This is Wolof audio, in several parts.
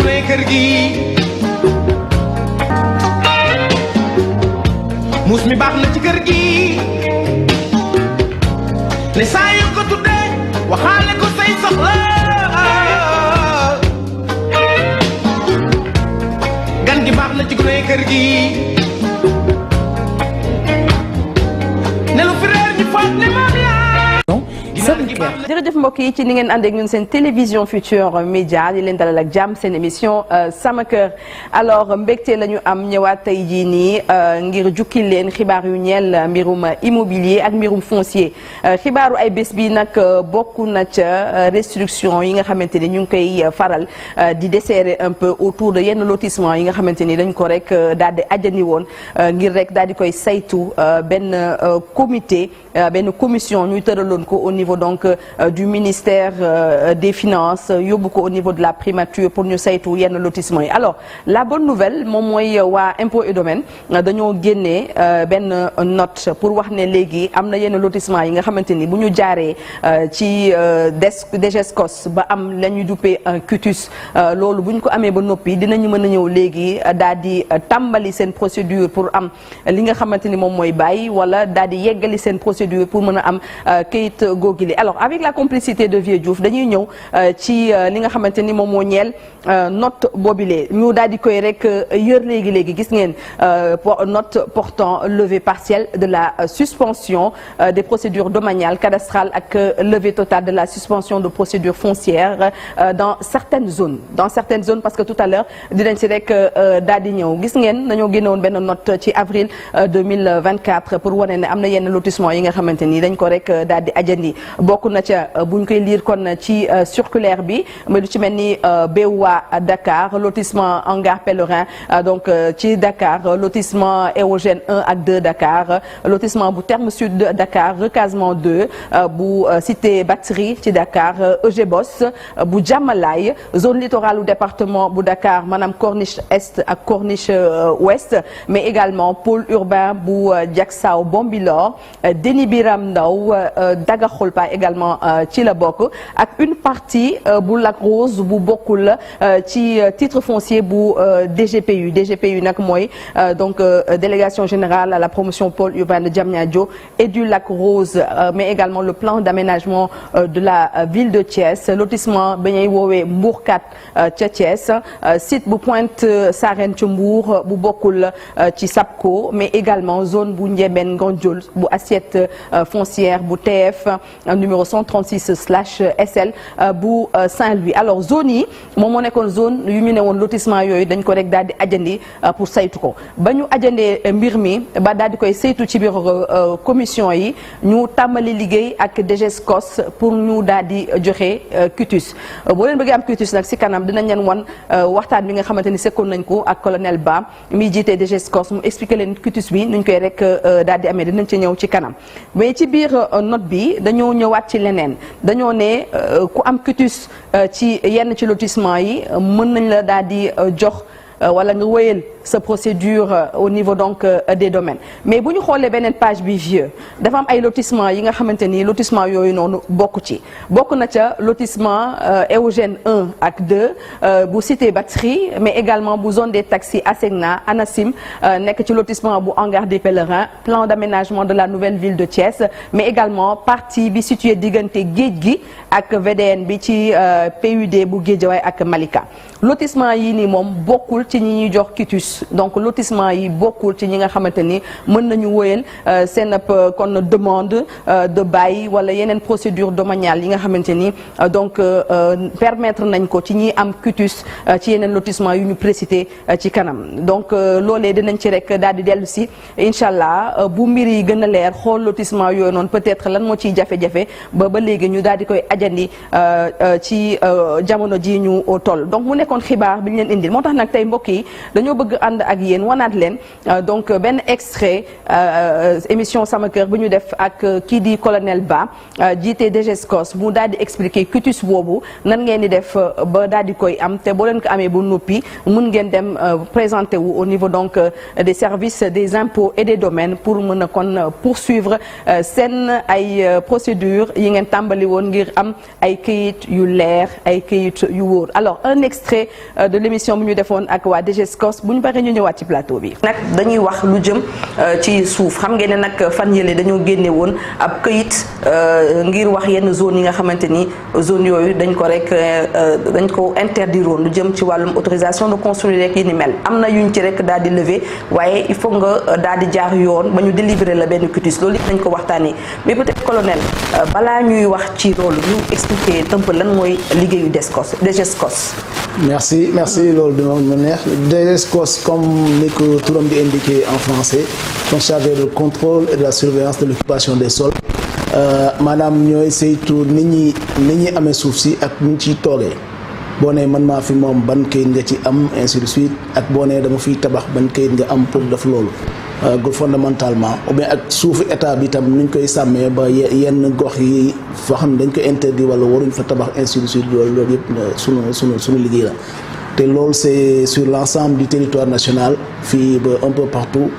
gunóor kër gi muus mi baax na ci kër gi ne saa yu ko tuddee waxaale ko say soxla gan gi baax na ci gunóor kër gi ne lu fi reer ñu faat ne maam yaa jërëjëf mbokk yi ci ni ngeen ànd ak ñun seen télévision Futurs Médias di leen dalal ak jàmm seen émission Sama Kër alors mbégte la ñu am ñëwaat tey jii nii ngir jukki leen xibaar yu ñeel mbirum immobilier ak mbirum foncier xibaaru ay bés bi nag bokk na ca restriction yi nga xamante ni ñu ngi koy faral di desserrer un peu autour de yenn lotissement yi nga xamante ni dañ ko rek daal di ajani woon ngir rek daal di koy saytu benn comité benn commission ñuy tëraloon ko au niveau donc du ministère des finances yóbbu ko au niveau de la primature pour ñu saytu yenn lotissement yi alors la bonne nouvelle moom mooy waa impôt et domaine dañoo génnee benn note pour wax ne léegi am na yenn lotissement yi nga xamante ni bu ñu jaaree ci DGESCOS ba am la ñuy duppee un quitus loolu bu ñu ko amee ba noppi dinañu mën a ñëw léegi daal di tàmbali seen procédure pour am li nga xamante ni moom mooy bàyyi wala daal di yeggali seen procédure pour mën a am kayit googili alors avec la complicité de Vieux Diouf dañuy ñëw ci li nga xamante ni moom moo ñeel note boobile ñu daal di koy rek yër léegi gis ngeen note portant levée partielle de la suspension des procédures domaniales cadastrales ak levée totale de la suspension de procédures foncières dans certaines zones parce que tout à l'heure dinañ ci rek daal di ñëw gis ngeen dañoo génnewoon benn note ci avril 2024 pour wane ne am na yenn lotissement yi nga xamante ni dañ ko rek daal di ajandi bokk na ca buñ koy lire kon ci circulaire bi mais lu ci mel ni BOA Dakar lotissement Hangar Pèlerin donc ci Dakar lotissement Éogène 1 ak 2 Dakar lotissement bu Terme Sud Dakar recasement 2 bu cité Batterie ci Dakar Eugébos bu Diamalaye zone littorale du département bu Dakar maanaam corniche est ak corniche ouest mais également pôle urbain bu Diacksao Bambilor Déni Biram Ndaw Dagaxulpa également ci la bokk ak une partie bu Lac Rose bu bokkul ci titre foncier bu DGPU nag mooy donc délégation générale à la promotion pôle urbain de Diamniadio et du Lac Rose mais également le plan d'aménagement de la ville de Thiès lotissement ba ñuy woowee Mbourkat ca Thiès site bu Pointe Sarène ca Mbour bu bokkul ci SAPCO mais également zone bu Ndiébène Gandiol bu assiette foncière bu TF numéro 136/SL bu Saint-Louis alors zone yi moom moo nekkoon zone yu ñu ne woon lotissement yooyu dañ ko rek daal di ajandi pour saytu ko ba ñu ajandee mbir mi ba daal di koy saytu ci biir commission yi ñu tàmbali liggéey ak DGESCOS pour ñu daal di joxe quitus boo leen bëggee am quitus nag si kanam dinañ leen wan waxtaan bi nga xamante ni sekkoon nañ ko ak colonel Ba mi jiite DGESCOS mu expliqué leen quitus bi nuñ koy rek daal di amee dinañ ci ñëw ci kanam mais ci biir note bi dañoo ñëwaat ci leneen dañoo ne ku am quitus ci yenn ci lotissement yi mën nañ la daal di jox wala nga wéyal sa procédure au niveau donc des domaines mais bu ñu xoolee beneen page bi vieux dafa am ay lotissement yi nga xamante ni lotissement yooyu noonu bokk na ca lotissement Éogène 1 ak 2 bu cité Batterie mais également bu zone des taxis Asegna ANACIM nekk ci lotissement bu Hangar des Pèlerins plan d'aménagement de la nouvelle ville de Thiès mais également partie bi situé diggante géej gi ak VDN bi ci PUD bu Guédiawaye ak Malika lotissement yi nii moom bokkul ci ñi ñuy jox quitus donc lotissement yi bokkul ci ñi nga xamante ni mën nañu wóyal seen kon demande de bail wala yeneen procédure domaniale yi nga xamante ni donc permettre nañ ko ci ñi am quitus ci yeneen lotissement yu ñu précité ci kanam donc loolee dinañ ci rek daal di dellu si incha allah bu mbir yi gën a leer xool lotissement yooyu noonu peut-être lan moo ciy jafe-jafe ba léegi ñu daal di koy ajandi ci jamono ji ñu toll donc mu nekkoon xibaar bi ñu leen indil moo tax nag tey mbokk mbokk yi dañoo bëgg ànd ak yéen wanaat leen donc benn extrait émission sama kër bu ñu def ak kii di colonel Ba jiite DGSCOS mu daal di expliquer cutus boobu nan ngeen di def ba daal di koy am te boo leen ko amee ba noppi mun ngeen dem présenter wu au niveau donc des services des impôts et des domaines pour mën a kon poursuivre seen ay procédures yi ngeen tàmbali woon ngir am ay këyit yu leer ay këyit yu wóor. Alors un extrait de l'émission bu ñu defoon ak waa DGSCOS bu ñu paree ñu ñëwaat ci plateau bi. nag dañuy wax lu jëm ci suuf xam ngeen ne nag fan yële dañoo génne woon ab këyit ngir wax yenn zone yi nga xamante ni zone yooyu dañ ko interdire woon lu jëm ci wàllum autorisation de construire rek yi ni mel am na yuñ ci rek daal di lever waaye il faut nga daal di jaar yoon ba ñu délivrer la benn cutis loolu yëpp nañ ko waxtaanee mais peut-être colonel balaa ñuy wax ci loolu ñu expliquer un peu lan mooy liggéeyu DGSCOS. merci loolu dina ma neex DGSCOS comme ni ko turam di indiqué en français sont chargés de contrôle et de la surveillance de l'occupation des sols maanaam ñooy saytu nit ñi amee suuf si ak ni ñu ciy toogee boo nee man maa fi moom ban kayit nga ci am ainsi de suite ak boo nee dama fiy tabax ban kayit nga am pour def loolu fondamentalement ou bien ak suufu état bi tam nuñ koy sàmmee ba yenn gox yi foo xam ne dañ ko interdit wala waruñ fa tabax ainsi de suite loolu yëpp sunu liggéey la te loolu c'est sur l'ensemble du territoire national fii ba un peu partout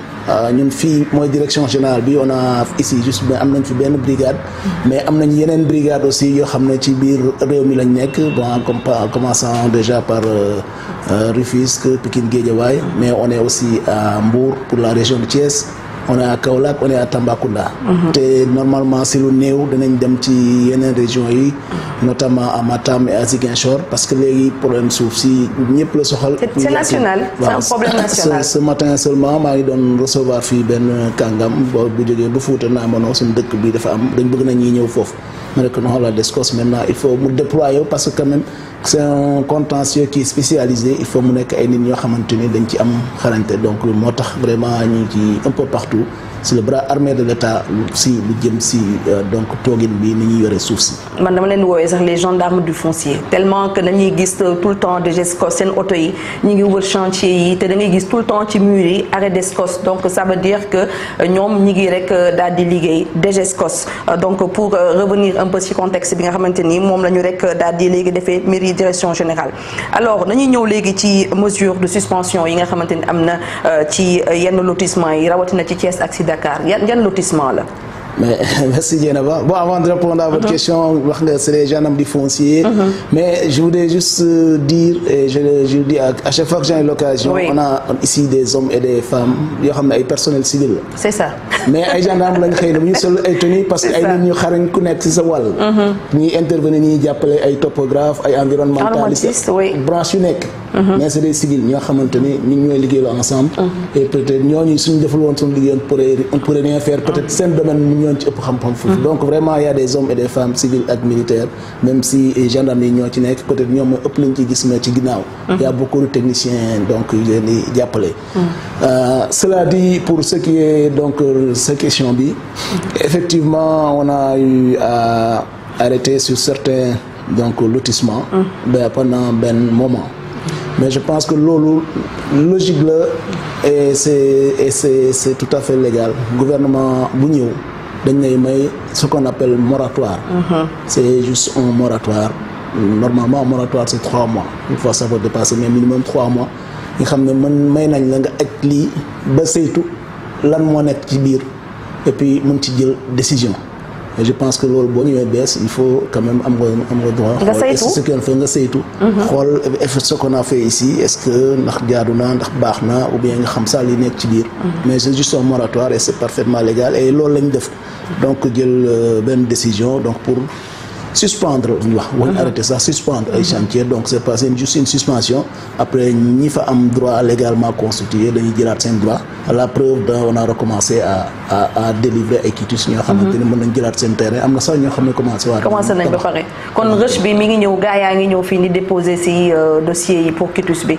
ñun fii mooy direction générale bi on a ici juste am nañ fi benn brigade mais am nañ yeneen brigade aussi yoo xam ne ci biir réew mi lañ nekk bon commençant déjà par Rufisque, Pikine, Guédiawaye, mais on est aussi à Mbour pour la région de Thiès, on est à Kaolack, on est à Tambacounda. te normalement si lu néew danañ dem ci yeneen régions yi notamment à Matam et à Ziguinchor parce que léegi problème suuf si ñëpp la soxal. c'est national, c'est un problème national. ce matin seulement maa ngi doon recevoir fii benn kàngam bu jógee ba Fuuta naa mënoo suñu dëkk bi dafa am dañ bëgg nañ ñuy ñëw foofu ma ne ko non la DGSCOS maintenant il faut mu déployer parce que quand même c'est un contentieux qui est spécialisé il faut mu nekk ay nit ñoo xamante ni dañ ci am xarañte donc moo tax vraiment ñu ci un peu partout c'est le bras armé de l'État si lu jëm si donc toogin bi ni ñuy yore suuf si. man dama leen woowee sax les gendarmes du foncier tellement que dañuy gis tout le temps DGSCOS seen oto yi ñu ngi wër chantier yi te da ngay gis tout le temps ci mur yi arrêt DGSCOS donc ça veut dire que ñoom ñi ngi rek daal di liggéey DGSCOS donc pour revenir un peu ci contexte bi nga xamante ni moom la ñu rek daal di léegi defee mairie direction générale. alors dañuy ñëw léegi ci mesure de suspension yi nga xamante ni am na ci yenn lotissement yi rawatina ci Thiès ak Dakar yan lotissement la. Mais merci Dieynaba. Bon, avant de répondre à votre question, c'est les gendarmes du foncier. Mais je voudrais juste dire, et je le dis à chaque fois que j'ai l'occasion, on a ici des hommes et des femmes, yoo xam ne ay personnel civil. C'est ça. Mais ay gendarmes lañ xëy na bu ñu sol ay tenues parce que ay nit ñu xarañ ku nekk ci sa wàll. ñuy intervenir ñuy jàppale ay topographe ay environnementalistes branche yu nekk. mais c'est des civils ñoo xamante ni ñun ñooy liggéeyaloo ensemble. et peut-être ñooñu suñu deful woon suñu liggéey on pourrait rien faire peut-être seen domaine ñoo ci ëpp xam-xam foofu. donc vraiment il y a des hommes et des femmes civils ak militaires même si gendarmes yi ñoo ci nekk peut-être ñoom ëpp lañ ci gis mais ci ginnaaw. il y a beaucoup de techniciens donc yu leen di jàppale. Cela dit pour ce qui est donc sa question bi effectivement on a eu à arrêter sur certains donc lotissements. pendant benn moment. mais je pense que loolu logique la et c'est tout à fait légal gouvernement bu ñëw dañ lay may ce qu'on appelle moratoire. c'est juste un moratoire normalement un moratoire c'est 3 mois une fois ça va dépasser mais minimum 3 mois nga xam ne may nañ la nga aj lii ba saytu lan moo nekk ci biir et puis mën ci jël décision. Et je pense que loolu boo ñëwee bees il faut quand même am nga droit. nga saytu ce qu'on fait nga saytu. xool ce qu'on a fait ici est-ce que ndax jaadu na ndax baax na ou bien nga xam sax li nekk ci biir. mais c'est juste un moratoire et c'est parfaitement légal et loolu lañ def. donc jël benn décision donc pour suspendre ñu wax. wala arrêter ça suspendre ay chantier donc c'est pas juste une suspension après ñi fa am droit légalement constitué dañuy jëlaat seen droit. la preuve on a recommencé à délivrer ay quitus ñoo xamante ni mën nañ jëlaat seen terrain am na sax ñoo xam ne commencé nañ ba pare kon rush bi mi ngi ñëw gaa yaa ngi ñëw fii ni déposer ci dossier yi pour quitus bi.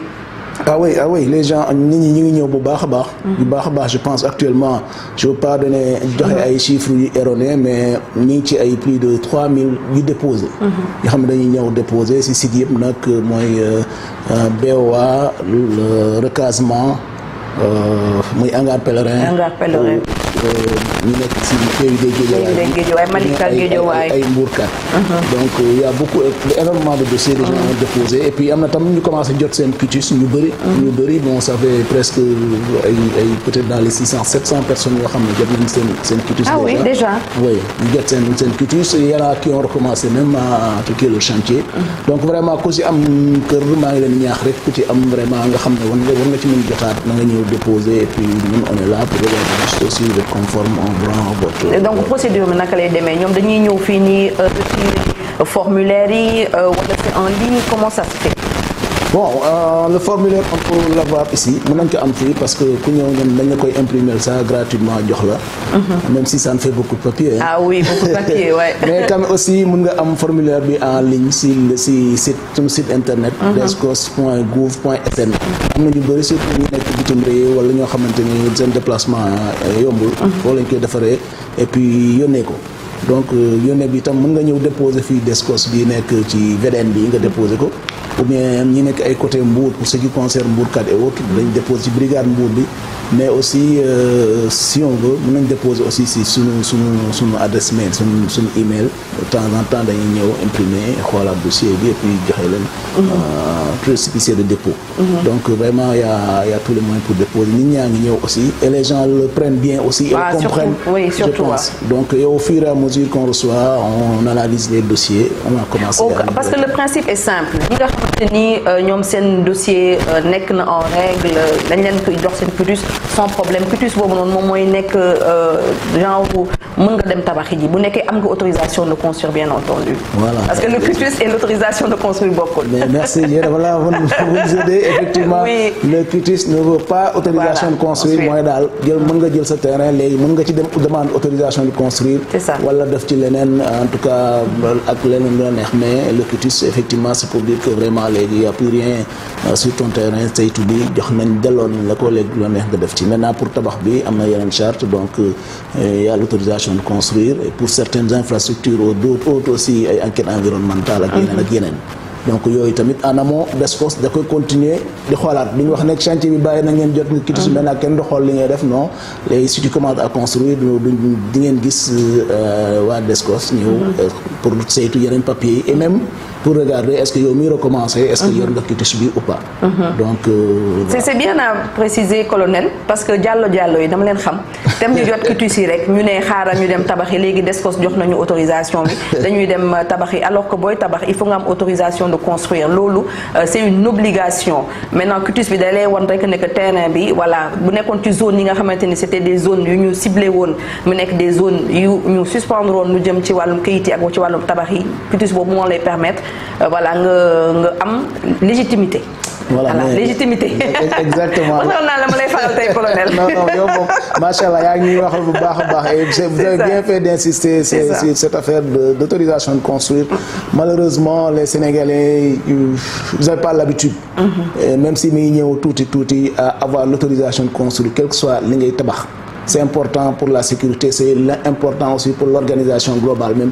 Ah oui, les gens nit ñi ñu ngi ñëw bu baax a baax. bu baax a baax je pense actuellement je veux pas donner joxe ay chiffres yu erronés mais ñu ngi ci ay plus de 3000 yu déposé. yoo xam ne dañuy ñëw déposé si site yëpp nag mooy BOA le recasement muy hangar pèlerin. hangar pèlerin. ñu nekk si PUD Guédiawaye Malika Guédiawaye ay Mbourkat. donc il y a beaucoup énormément de dossiers des gens ont déposé et puis am na tam ñu commencé jot seen quitus ñu bëri bon ça fait presque ay peut-être dans les 700 personnes yoo xam ne jot nañ seen quitus. Ah oui déjà. oui ñu jot seen quitus il y en a qui ont recommencé même à attaquer le chantier. donc vraiment ku ci am kër maa ngi leen ñaax rek ku ci am vraiment nga xam ne war nga ci mën jotaat na nga ñëw déposer et puis ñun on est là pour regarder juste aussi le conforme en blanc votre. donc procédure bi naka lay demee ñoom dañuy ñëw fii nii retirer formulaire yi wala c'est en ligne comment ça se fait. bon le formulaire on peut l'avoir ici mën nañ ko am fii parce que ku ñëw ñoom dañ la koy imprimer ça gratuitement jox la. même si ça ne fait beaucoup de papier. ah oui beaucoup de papier ouais. mais quand même aussi mën nga am formulaire bi en ligne si suñu site internet. descos.gouv.sn. am na ñu bëri surtout ñu nekk bitim réew wala ñoo xamante ni seen déplacement yombul. foo lañ koy defaree et puis yónnee ko. donc yónnee bi itam mën nga ñëw déposer fii Descos bi nekk ci VDN bi nga déposer ko. ou bien ñi nekk ay côté Mbour pour ce qui concerne Mbourkat et autres dañ déposer ci brigade Mbour bi mais aussi si on veut mën nañ déposer aussi si suñu adresse mail suñu email de temps en temps dañuy ñëw imprimer xoolaat dossier bi et puis joxe leen récépissé de dépôt. donc vraiment il y a tous les moyens pour déposer nit ñaa ngi ñëw aussi et les gens le prennent bien aussi et le comprennent je pense donc et au fur et à mesure qu'on reçoit on analyse les dossiers on a commencé parce que le principe est simple ñi nga xamante ni ñoom seen dossier nekk na en règle dañ leen koy jox seen quitus sans problème quitus boobu noonu moom mooy nekk genre mën nga dem tabaxi ji bu nekkee am nga autorisation de construire bien entendu. voilà parce que le quitus et l'autorisation de construire bokkul. mais merci voilà vous nous aidez effectivement. oui. Le quitus ne veut pas autorisation de construire mooy daal mën nga jël sa terrain léegi mën nga ci dem demande autorisation de construire. c'est ça wala def ci leneen en tout cas ak leneen lu la neex mais le quitus effectivement c'est pour dire que vraiment léegi y a plus rien sur ton terrain saytu bi jox nañ delloo nañ la ko léegi lu la neex nga def ci maintenant pour tabax bi am na yeneen charte donc il y a l'autorisation de construire et pour certaines infrastructures d'autres aussi ay enquête environnementale ak yeneen donc yooyu tamit en amont Descos da koy continuer di xoolaat bi ñu wax nekk chantier bi bàyyi na ngeen jot nga quitus maintenant kenn du xool li ngay def non léegi si tu commences à construire di ngeen gis waa Descos ñëw pour saytu yeneen papiers yi et même pour regarder est-ce que yow mi recommencer est-ce que yor nga quitus bi ou pas. donc c'est bien à préciser colonel parce que jàllo yi dama leen xam dem ñu jot quitus yi rek ñu ne xaaral ñu dem tabax yi léegi Descos jox nañu autorisation bi dañuy dem tabax yi alors que booy tabax il faut nga am autorisation de construire loolu c'est une obligation maintenant quitus bi da lay won rek ne que terrain bi voilà bu nekkoon ci zone yi nga xamante ni c'était des zones yu ñu ciblé woon mu nekk des zones yu ñu suspendre woon lu jëm ci wàllum kayit yi ak ci wàllum tabax yi quitus boobu moo lay permettre voilà nga am légitimité. voilà légitimité. exactement waxoon naa la ma lay faral tey colonel. non yow moom macha allah yaa ngi ñuy waxal bu baax a baax et vous avez bien fait d'insister sur cette affaire d'autorisation de construire. malheureusement les Sénégalais vous avez pas l'habitude. même si mi ngi ñëw tuuti à avoir l'autorisation de construire quel que soit li ngay tabax. c'est important pour la sécurité c'est important aussi pour l'organisation globale même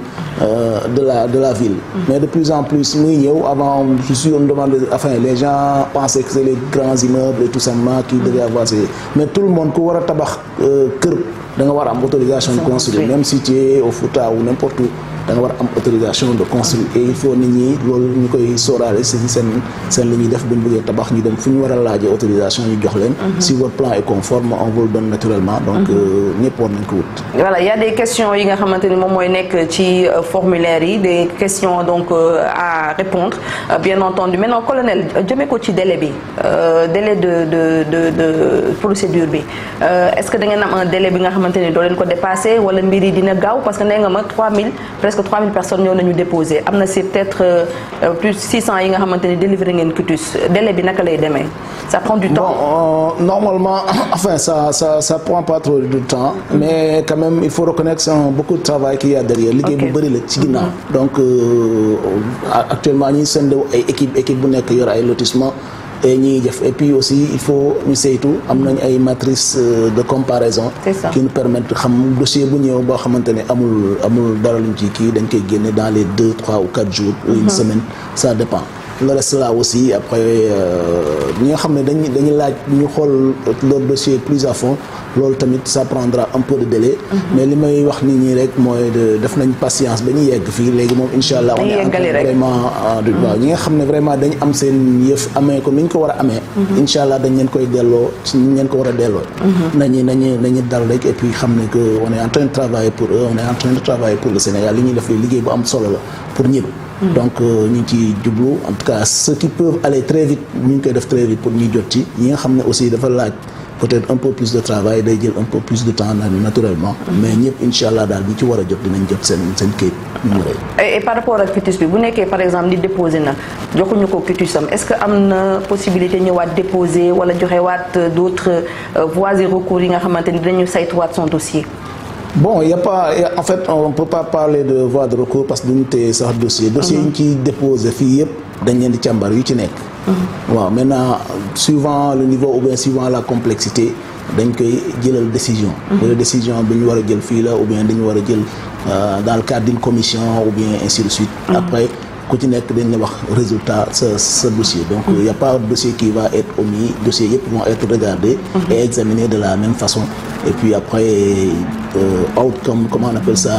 de la ville. Mais de plus en plus muy ñëw avant je suis on demande enfin les gens pensaient que c'est les grands immeubles et tout simplement qui devaient avoir mais tout le monde ku war a tabax kër da nga war a am autorisation de construire même si tu es au Fouta ou n'importe où da nga war a am autorisation de construire et il faut nit ñi loolu ñu koy sóoraale si seen li ñuy def buñ bëggee tabax ñu dem fu ñu war a laajee autorisation ñu jox leen. si votre plan est conforme on vous le donne naturellement. donc ñëpp war nañ ko wut. voilà il y a des questions yi nga xamante ni moom mooy nekk ci formulaire yi des questions donc à répondre bien entendu maintenant colonel jëmee ko ci délai bi délai de procédure bi est-ce que da ngeen am un délai bi nga xamante ni doo leen ko dépasser wala mbir yi dina gaaw parce que nee nga ma 3000 presque 3000 personnes ñoo nañu déposé am na c'est peut-être plus 600 yi nga xamante ni délivré ngeen quitus délai bi naka lay demee ça prend du temps. Bon, normalement enfin ça prend pas trop de temps mais quand même il faut reconnaître c'est beaucoup de travail qu'il y a derrière liggéey bu bëri la ci ginnaaw donc actuellement ñi seen ay équipe bu nekk yor ay lotissement et ñiy def et puis aussi il faut ñu saytu am nañ ay matrices de comparaison qui nous permettent xam dossier bu ñëw boo xamante ne amul dara luñ ci kii dañ koy génne dans les 2, 3 ou 4 jours ou une semaine, ça dépend. Le reste là aussi après ñi nga xam ne dañuy laaj ñu xool leur dossier plus à fond loolu tamit ça prendra un peu de délai. Mais li may wax nit ñi rek mooy def nañ patience ba ñu yegg fii léegi moom incha allah. on est vraiment waaw ñi nga xam ne vraiment dañ am seen yëf amee ko ni ñu ko war a amee. incha allah dañ leen koy delloo ci ni ñu leen ko war a delloo. nañu dal rek et puis xam ne que on est en train de travailler pour eux, on est en train de travailler pour le Sénégal li ñuy def liggéey bu am solo la pour ñëpp. Donc ñu ngi ci jublu en tout cas ceux qui peuvent aller très vite ñu ngi koy def très vite pour ñuy jot ci ñi nga xam ne aussi dafa laaj peut-être un peu plus de travail day jël un peu plus de temps naturellement. Mais ñëpp incha allah daal bi ci war a jot dinañ jot seen kayit numéro yi. Et par rapport ak quitus bi bu nekkee par exemple di déposer na joxuñu ko quitusam est-ce que am na possibilité ñëwaat déposer wala joxewaat d'autres voies et recours yi nga xamante ni dinañu saytuwaat son dossier. Bon, il y a pas en fait on peut pas parler de voie de recours parce que duñu téye sax dossier yi ñu ciy déposé fii yëpp dañ leen di càmbar yu ci nekk. waaw maintenant suivant le niveau ou bien suivant la complexité dañ koy jëlal décision. wala décision bi ñu war a jël fii la ou bien dañu war a jël dans le cadre d'une commission ou bien ainsi de suite. Après ku ci nekk dañ la wax résultat sa dossier donc il y a pas de dossier qui va être omis dossier yëpp vont être regardés et examinés de la même façon et puis après outcome comment on appelle ça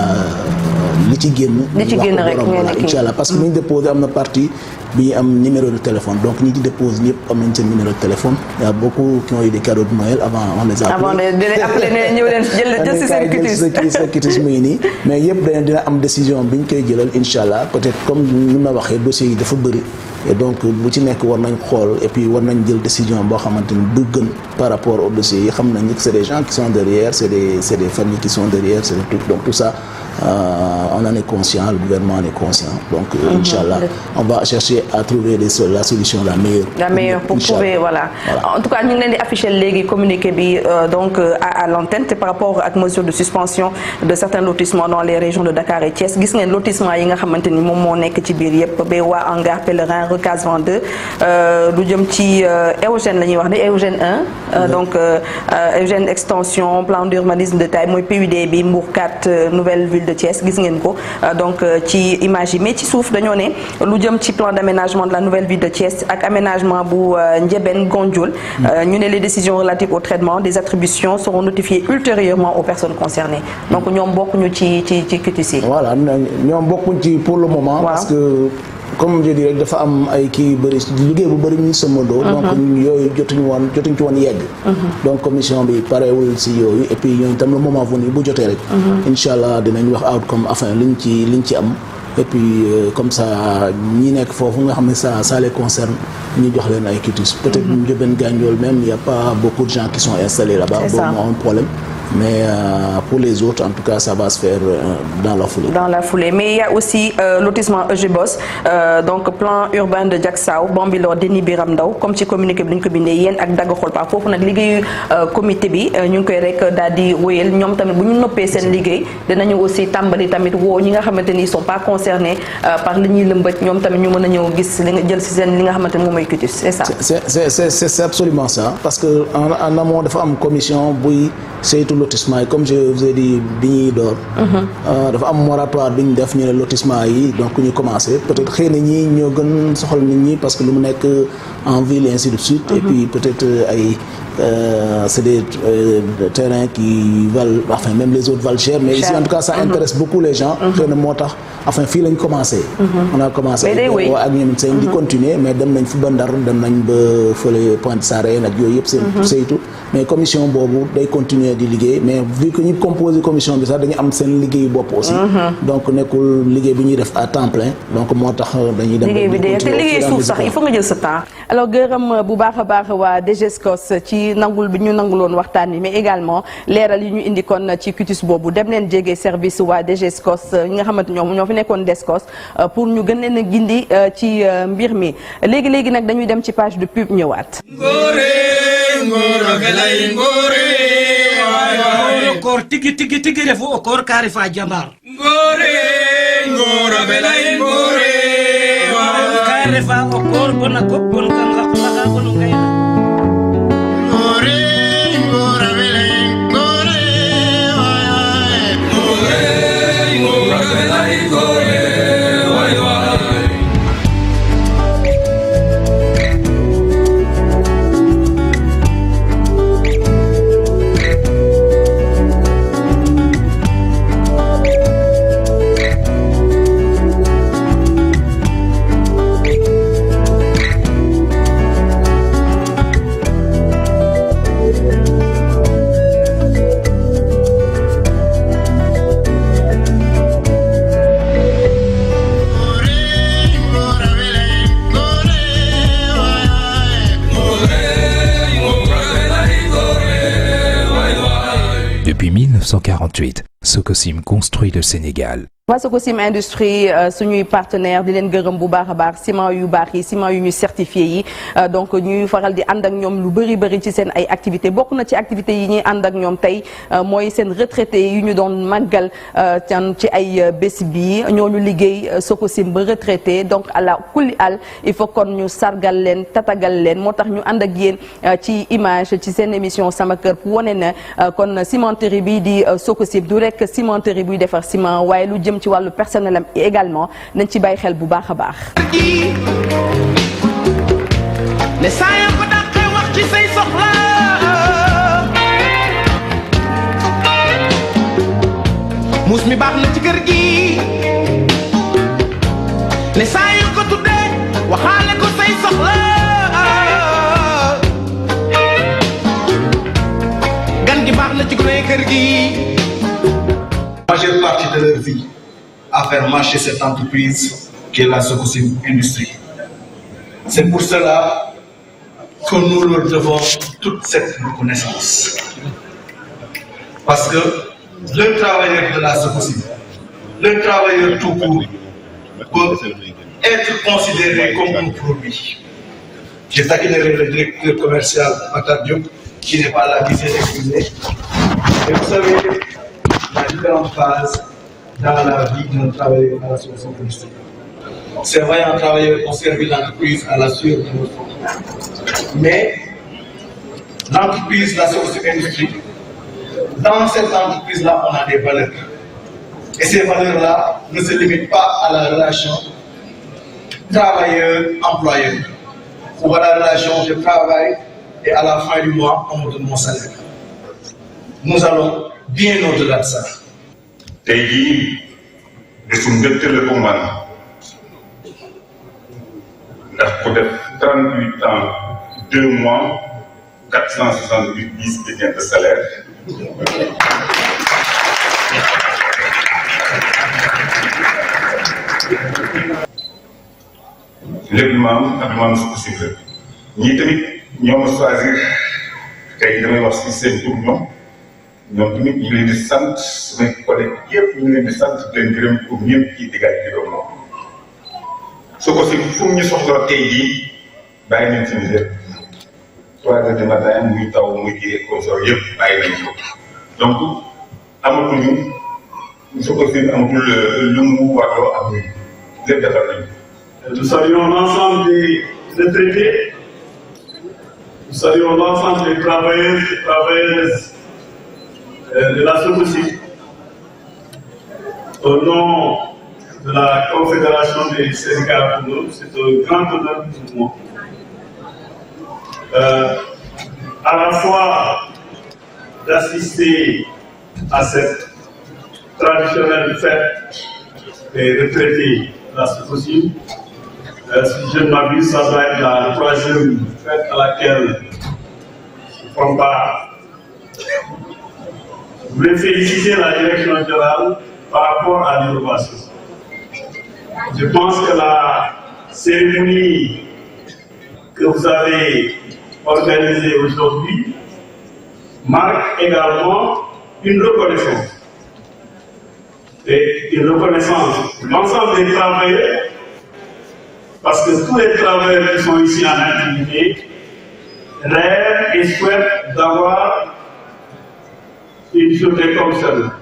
li ci génn rek inchallah parce que ñu déposé am na partie bi ñu am numéro de téléphone donc ñi ci dépose ñëpp am nañ seen numéro de téléphone il y a beaucoup qui ont eu des cadeaux de Noël avant on les a avant de appeler ne ñëw leen jël ci seen quitus sa quitus mu ngi nii mais yëpp dina am décision bi ñu koy jëlal inchallah peut-être comme ni ma waxee dossier yi dafa bëri et donc bu ci nekk war nañ xool et puis war nañ jël décision boo xamante ni du gën par rapport aux dossiers yi xam nañ que c'est des gens qui sont derrière c'est des familles qui sont derrière c'est des trucs donc tout ça on en est conscient le gouvernement en est conscient donc inchallah on va chercher à trouver la solution la meilleure pour trouver voilà en tout cas ñu ngi leen di afficher léegi communiqué bi donc à l'antenne te par rapport ak mesure de suspension de certains lotissements dans les régions de Dakar et Thiès gis ngeen lotissement yi nga xamante ni moom moo nekk ci biir yëpp ba waa Hangar Pèlerin recasement 2 lu jëm ci Eugène la ñuy wax ne Eugène 1 donc Eugène extension plan d'urbanisme de taille mooy PUD bi Mbour 4 nouvelle ville de Thiès gis ngeen ko donc ci image yi mais ci suuf dañoo ne lu jëm ci plan d'aménagement de la nouvelle ville de Thiès ak aménagement bu Ndiébène Gandiol ñu ne les décisions relatives au traitement des attributions seront notifiées ultérieurement aux personnes concernées donc ñoom bokkuñu ci quitus yi. Voilà ñoom bokkuñ ci pour le moment. Parce que comme je dis rek dafa am ay kii bëri liggéey bu bëri ñu sëmmandoo donc yooyu jotuñ ci woon yegg donc commission bi parewul si yooyu et puis yooyu tam le moment venu bu jotee rek incha allah dinañ wax outcome enfin liñ ci am et puis comme ça ñi nekk foofu nga xam ne ça les concerne ñu jox leen ay quitus peut-être ñu Ndiébène Gandiol même il y a pas beaucoup de gens qui sont installés là-bas boobu moo am problème mais pour les autres en tout cas ça va se faire dans la foulée. Mais il y a aussi lotissement EGBOS donc plan urbain de Diacksao Bambilor Déni Biram Ndaw comme ci communiqué bi ñu ko bindee yéen ak Daga Xolpa foofu nag liggéeyu comité bi ñu ngi koy rek daal di wéyal ñoom tamit bu ñu noppee seen liggéey dinañu aussi tàmbali tamit woo ñi nga xamante ni ils sont pas concernés par li ñuy lëmbët ñoom tamit ñu mën a ñëw gis li nga jël ci seen li nga xamante ni moom mooy quitus c'est ça. C'est absolument ça parce que en amont dafa am commission buy saytu lotissement yi comme je vous ai dit bi ñuy door dafa am moratoire bi ñu def ñu ne lotissement yi donc ñu commencé peut-être xëy na ñi ñoo gën soxal nit ñi parce que lu mu nekk en ville et ainsi de suite et puis peut-être ay c'est des terrains qui valent enfin même les autres valent cher mais ici en tout cas ça intéresse beaucoup les gens xëy na moo tax enfin fii lañ commencé on a commencé ak ñoom seen di continuer mais dem nañ fu ba Ndar dem nañ ba fële Pointe Sarène ak yooyu yëpp seen saytu mais commission boobu day continuer di liggéey mais vu que ñu composé commission bi sax dañu am seen liggéey bopp aussi donc nekkul liggéey bi ñuy def à temps plein donc moo tax dañuy dem liggéey bi te liggéey suuf sax il faut nga jël sa temps alors gërëm bu baax a baax waa DGESCOS ci nangul bi ñu nanguloon waxtaan wi mais également leeral yi ñu indi kon ci quitus boobu dem leen jege service waa DGESCOS ñi nga xamante ñoo fi nekkoon DSCOS pour ñu gën leen a gindi ci mbir mi léegi nag dañuy dem ci page de pub ñëwaat. Koor tigi refu o koor ka refa jambar ngora belay ngore ka refa o koor bona ko bon kan la ko 1948, Sococim construit le Sénégal. waa Sococim Industrie suñuy partenaire di leen gërëm bu baax a baax ciment yu baax yi ciment yu ñu certifié yi donc ñuy faral di ànd ak ñoom lu bëri ci seen ay activités bokk na ci activités yi ñuy ànd ak ñoom tey mooy seen retraité yu ñu doon màggal ci ay bés bi ñooñu liggéey Sococim ba retraité donc ala kulli al il faut kon ñu sargal leen tatagal leen moo tax ñu ànd ak yéen ci image ci seen émission sama kër pour wane na kon cimenterie bi di Sococim du rek cimenterie buy defar ciment waaye lu jëm ci wàllu personnel am également nañ ci bàyyi xel bu baax a baax. ne saa yoo ko dàqee wax ci say soxla muus mi baax na ci kër gi ne saa yoo ko tuddee waxaale ko say soxla gan gi baax na ci gune kër gi. Majeure partie de leur vie à faire marcher cette entreprise qui est la Sococim Industrie. C'est pour cela que nous leur devons toute cette reconnaissance. Parce que le travailleur de la Sococim, le travailleur tout court, peut être considéré comme un produit. Je taquinerai le directeur commercial Matar Diop, qui n'est pas là, qui s'est excusé. Et vous savez, il y a différentes phases dans la vie d'un travailleur à la Sococim Industrie. Ces vaillants travailleurs ont servi l'entreprise à la sueur de notre front. Mais l'entreprise, la Sococim Industrie, dans cette entreprise-là, on a des valeurs. Et ces valeurs-là ne se limitent pas à la relation travailleur-employeur ou à la relation de travail et à la fin du mois, on me donne mon salaire. Nous allons bien au-delà de ça. tey jii bésu mbégte la ko man ndax ku def 38 ans 2 mois 478 bulletins de salaire lépp maam ak maam su possible ñii tamit ñoo ma choisir tey damay wax si seen tur ñoom tamit ñu leen di sant samay collègues yëpp ñu leen di sant leen gërëm pour ñëpp ci diggaat bi doon moom Sococim fu ñu soxla tey jii bàyyi nañ suñu lépp 3 heures du matin muy taw muy kii consor yëpp bàyyi nañ ko donc amatuñu Sococim amatul lu mu warloo ak ñun lépp defar nañu. Nous saluons l'ensemble des retraités, nous saluons l'ensemble des travailleurs et travailleuses de la Sococim. Au nom de la Confédération des syndicats pour nous, c'est un grand honneur pour moi. À la fois d'assister à cette traditionnelle fête des retraités de la Sococim. Si je ne m'abuse, ça va être la 3e fête à laquelle je prends part. Je voulais féliciter la direction générale par rapport à l'innovation. Je pense que la cérémonie que vous avez organisée aujourd'hui marque également une reconnaissance. Et une reconnaissance de l'ensemble des travailleurs, parce que tous les travailleurs qui sont ici en activité rêvent et souhaitent d'avoir une journée comme celle-là.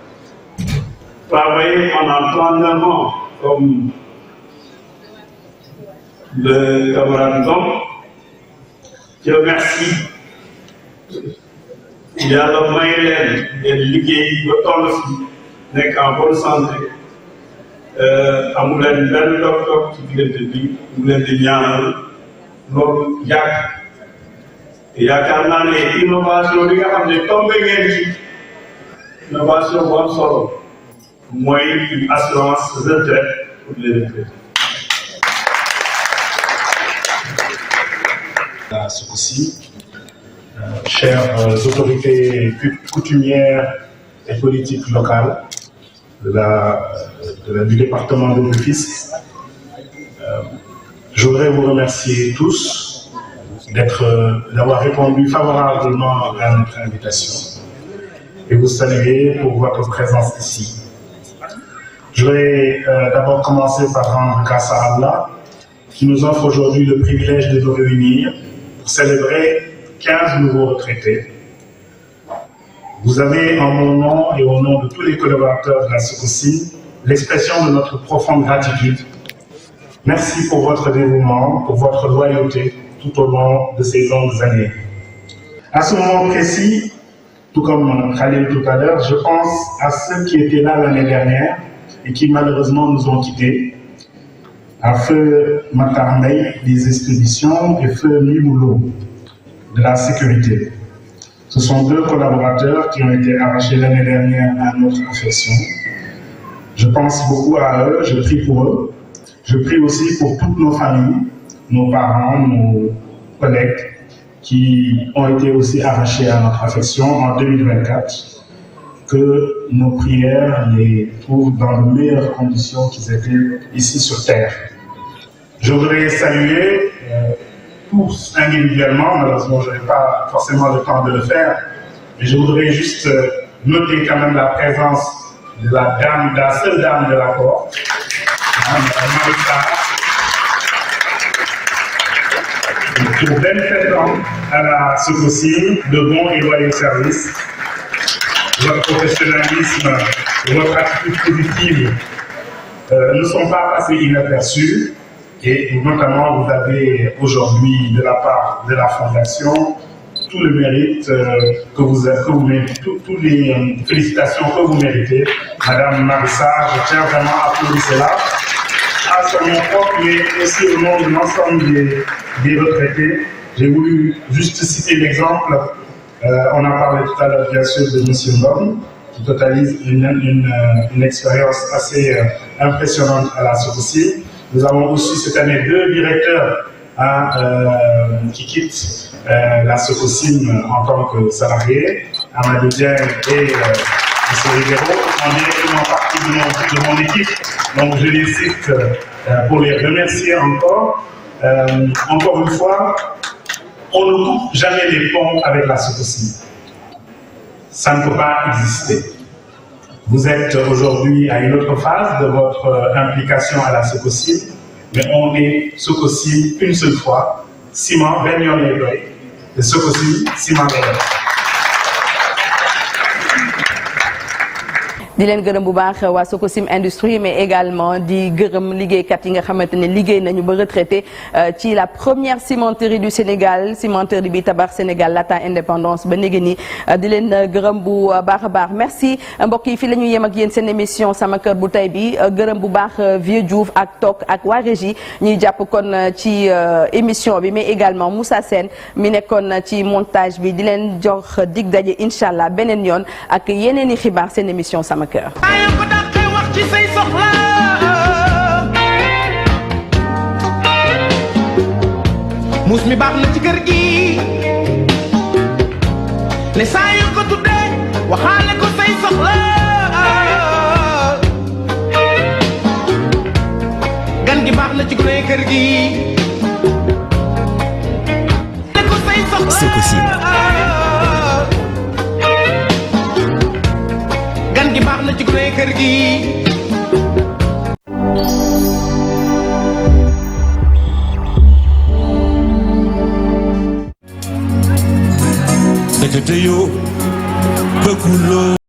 Travailler pendant 39 ans, comme le camarade Ngom, Dieu merci. Il y a le moyen de liggéey ba toll si nekk en bonne santé. Amu leen benn dog-dog ci diggante bi mu leen di ñaanal loolu yàgg te yaakaar naa ne innovation bi nga xam ne tombé ngeen ci innovation bu am solo mooy une assurance retraite pour les retraités. La Sococim, chères autorités coutumières et politiques locales du département de Rufisque. Je voudrais vous remercier tous d'avoir répondu favorablement à notre invitation. et vous saluer pour votre présence ici. Je vais d'abord commencer par rendre grâce à Allah qui nous offre aujourd'hui le privilège de nous réunir pour célébrer 15 nouveaux retraités. Vous avez en mon nom et au nom de tous les collaborateurs de la SOCOSIM l'expression de notre profonde gratitude. Merci pour votre dévouement, pour votre loyauté tout au long de ces longues années. À ce moment précis, tout comme Khalil tout à l'heure, je pense à ceux qui étaient là l'année dernière et qui malheureusement nous ont quittés, à Feu Matarmey des expéditions et Feu Mimoulou de la sécurité. Ce sont deux collaborateurs qui ont été arrachés l'année dernière à notre affection. Je pense beaucoup à eux, je prie pour eux. Je prie aussi pour toutes nos familles, nos parents, nos collègues qui ont été aussi arrachés à notre affection en 2024. Que nos prières les trouvent dans de meilleures conditions qu'ils étaient ici sur Terre. Je voudrais saluer tous individuellement, malheureusement je n'ai pas forcément le temps de le faire, mais je voudrais juste noter quand même la présence de la seule dame de l'accord, Marissa, pour 27 ans à la SOCOSIM, de bons et loyaux services. Votre professionnalisme, votre attitude positive ne sont pas passés inaperçus et notamment vous avez aujourd'hui de la part de la Fondation tout le mérite que vous méritez, toutes les félicitations que vous méritez. Madame Marissa, je tiens vraiment à applaudir cela, à son nom propre mais aussi au nom de l'ensemble des retraités. J'ai voulu juste citer l'exemple. On a parlé tout à l'heure bien sûr de M. Ngom, qui totalise une expérience assez impressionnante à la SOCOSIM. Nous avons aussi cette année 2 directeurs qui quittent la SOCOSIM en tant que salariés, Amadou Dieng et M. Ribeiro, sont directement partie de mon équipe. Donc je les cite pour les remercier encore. Encore une fois, on ne coupe jamais les ponts avec la SOCOSIM. Ça ne peut pas exister. Vous êtes aujourd'hui à une autre phase de votre implication à la SOCOSIM, mais on est SOCOSIM une seule fois, Ciment Benyon Ledoy, et SOCOSIM Ciment Ledoy. di leen gërëm bu baax waa SOCOSIM Industrie mais également di gërëm liggéeykat yi nga xamante ne liggéey nañu ba retraité ci la première cimenterie du Sénégal cimenterie bi tabax Sénégal laata indépendance ba léegi nii di leen gërëm bu baax a baax merci mbokk yi fii la ñuy yem ak yéen seen émission sama kër bu tey bi gërëm bu baax Vieux Diouf ak Tok ak waa régie ñuy jàpp kon ci émission bi mais également Moussa Sène mi nekkoon ci montage bi di leen jox dig daje incha allah beneen yoon ak yeneen i xibaar seen émission sama kër. ayo ko dàqee wax ci say soxla muus mi baax na ci kër gi ne saa yu ko tuddee waxaale ko say soxla gan gi baax na ci gune kër gi ne ko say soxla SOCOSIM. gan gi baax na ci gune kër gi Ndekete yoo bëgguloo